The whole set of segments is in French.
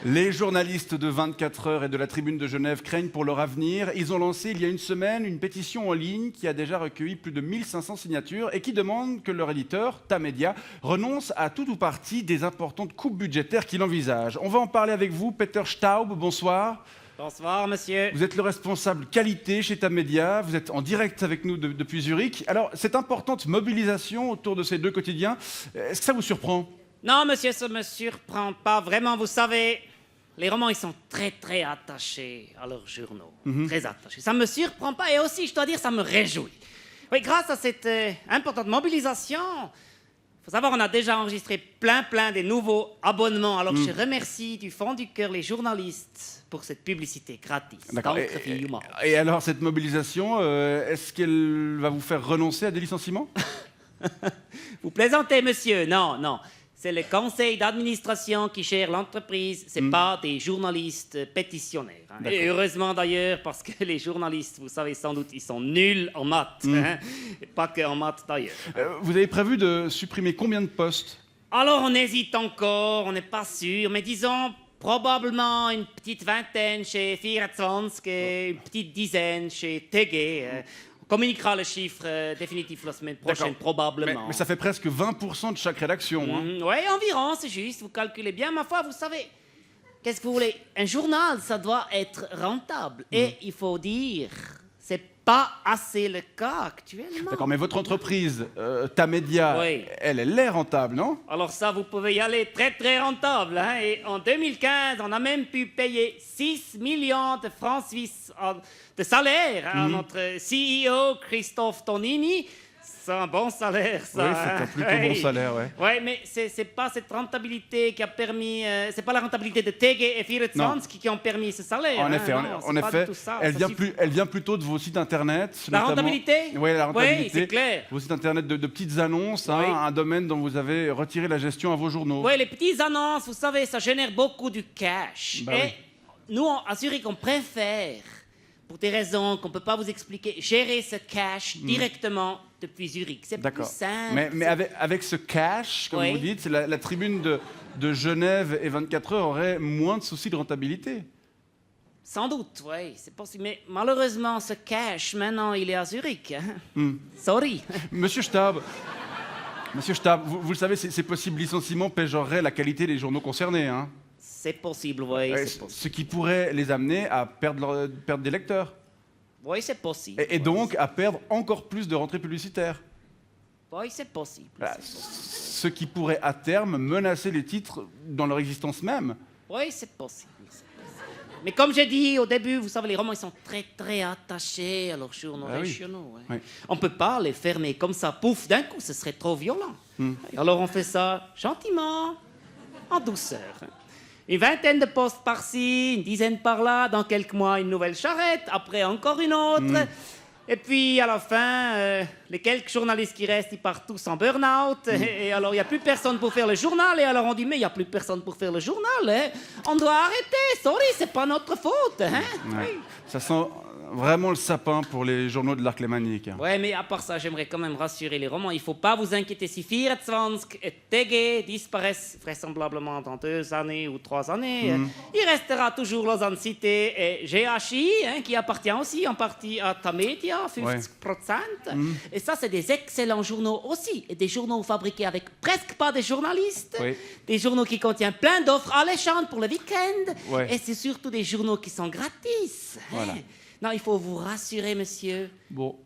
Les journalistes de 24 heures et de la Tribune de Genève craignent pour leur avenir. Ils ont lancé il y a une semaine une pétition en ligne qui a déjà recueilli plus de 1500 signatures et qui demande que leur éditeur, Tamedia, renonce à tout ou partie des importantes coupes budgétaires qu'il envisage. On va en parler avec vous, Peter Staub, bonsoir. Bonsoir, monsieur. Vous êtes le responsable qualité chez Tamedia, vous êtes en direct avec nous depuis Zurich. Alors, cette importante mobilisation autour de ces deux quotidiens, est-ce que ça vous surprend ? Non, monsieur, ça me surprend pas. Vraiment, vous savez, les romans, ils sont très attachés à leurs journaux. Très attachés. Ça me surprend pas et aussi, je dois dire, ça me réjouit. Oui, grâce à cette importante mobilisation, faut savoir, on a déjà enregistré plein des nouveaux abonnements. Alors, je remercie du fond du cœur les journalistes pour cette publicité gratis. D'accord. Et alors, cette mobilisation, est-ce qu'elle va vous faire renoncer à des licenciements ? Vous plaisantez, monsieur. Non. C'est le conseil d'administration qui gère l'entreprise, c'est pas des journalistes pétitionnaires. Hein. Et heureusement d'ailleurs, parce que les journalistes, vous savez sans doute, ils sont nuls en maths. Hein. Et pas que en maths d'ailleurs. Vous avez prévu de supprimer combien de postes ? Alors on hésite encore, on n'est pas sûr, mais disons probablement une petite vingtaine chez 24 et une petite dizaine chez TG. On communiquera le chiffre définitif la semaine prochaine, probablement. Mais ça fait presque 20% de chaque rédaction. Oui, environ, c'est juste. Vous calculez bien. Ma foi, vous savez, qu'est-ce que vous voulez ? Un journal, ça doit être rentable. Et il faut dire, c'est pas assez le cas actuellement. D'accord, mais votre entreprise, Tamedia, oui. elle est rentable, non ? Alors ça, vous pouvez y aller très rentable. Hein. Et en 2015, on a même pu payer 6 millions de francs suisses de salaire à notre CEO, Christophe Tonini. C'est un bon salaire, ça. Oui, c'est un plutôt bon salaire, ouais. Oui, mais c'est pas cette rentabilité qui a permis... c'est pas la rentabilité de TG et 24 qui ont permis ce salaire. En effet, elle vient plutôt de vos sites internet. La rentabilité ? Oui, la rentabilité. Oui, c'est clair. Vos sites internet de petites annonces, un domaine dont vous avez retiré la gestion à vos journaux. Oui, les petites annonces, vous savez, ça génère beaucoup de cash. Nous, à Zurich, on préfère, pour des raisons qu'on ne peut pas vous expliquer, gérer ce cash directement depuis Zurich. C'est plus simple. Mais avec ce cash, comme vous dites, la tribune de Genève et 24 heures aurait moins de soucis de rentabilité. Sans doute, oui, c'est possible. Mais malheureusement, ce cash, maintenant, il est à Zurich. Hein? Sorry. Monsieur Staub, vous le savez, ces possibles licenciements péjoreraient la qualité des journaux concernés. Hein? C'est possible, oui. Ce qui pourrait les amener à perdre des lecteurs. Oui, c'est possible. Et donc à perdre encore plus de rentrées publicitaires. Oui, c'est possible. Ce qui pourrait à terme menacer les titres dans leur existence même. Oui, c'est possible. Mais comme j'ai dit au début, vous savez, les romans, ils sont très attachés à leurs journaux régionaux. Ouais. On ne peut pas les fermer comme ça, pouf, d'un coup, ce serait trop violent. Alors on fait ça gentiment, en douceur. Une vingtaine de postes par-ci, une dizaine par-là, dans quelques mois, une nouvelle charrette, après encore une autre. Et puis, à la fin, les quelques journalistes qui restent, ils partent tous en burn-out. Et alors, il n'y a plus personne pour faire le journal. Et alors, on dit, mais il n'y a plus personne pour faire le journal. Hein. On doit arrêter. Sorry, c'est pas notre faute. Hein. Ouais. Ça sent vraiment le sapin pour les journaux de l'arc lémanique. Oui, mais à part ça, j'aimerais quand même rassurer les romans. Il ne faut pas vous inquiéter si 24 et TG disparaissent vraisemblablement dans 2 années ou 3 années. Il restera toujours Lausanne Cité et GHI, qui appartient aussi en partie à Tamedia, 50%. Et ça, c'est des excellents journaux aussi. Et des journaux fabriqués avec presque pas de journalistes. Des journaux qui contiennent plein d'offres alléchantes pour le week-end. Et c'est surtout des journaux qui sont gratis. Voilà. Non, il faut vous rassurer, monsieur.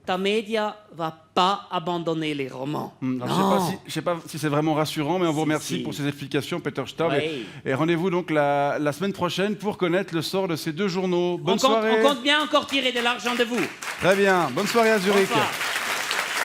Tamedia ne va pas abandonner les romans. Je ne sais pas si c'est vraiment rassurant, mais on vous remercie pour ces explications, Peter Staub. Et rendez-vous donc la semaine prochaine pour connaître le sort de ces deux journaux. Bonne soirée. On compte bien encore tirer de l'argent de vous. Très bien. Bonne soirée à Zurich. Bonsoir.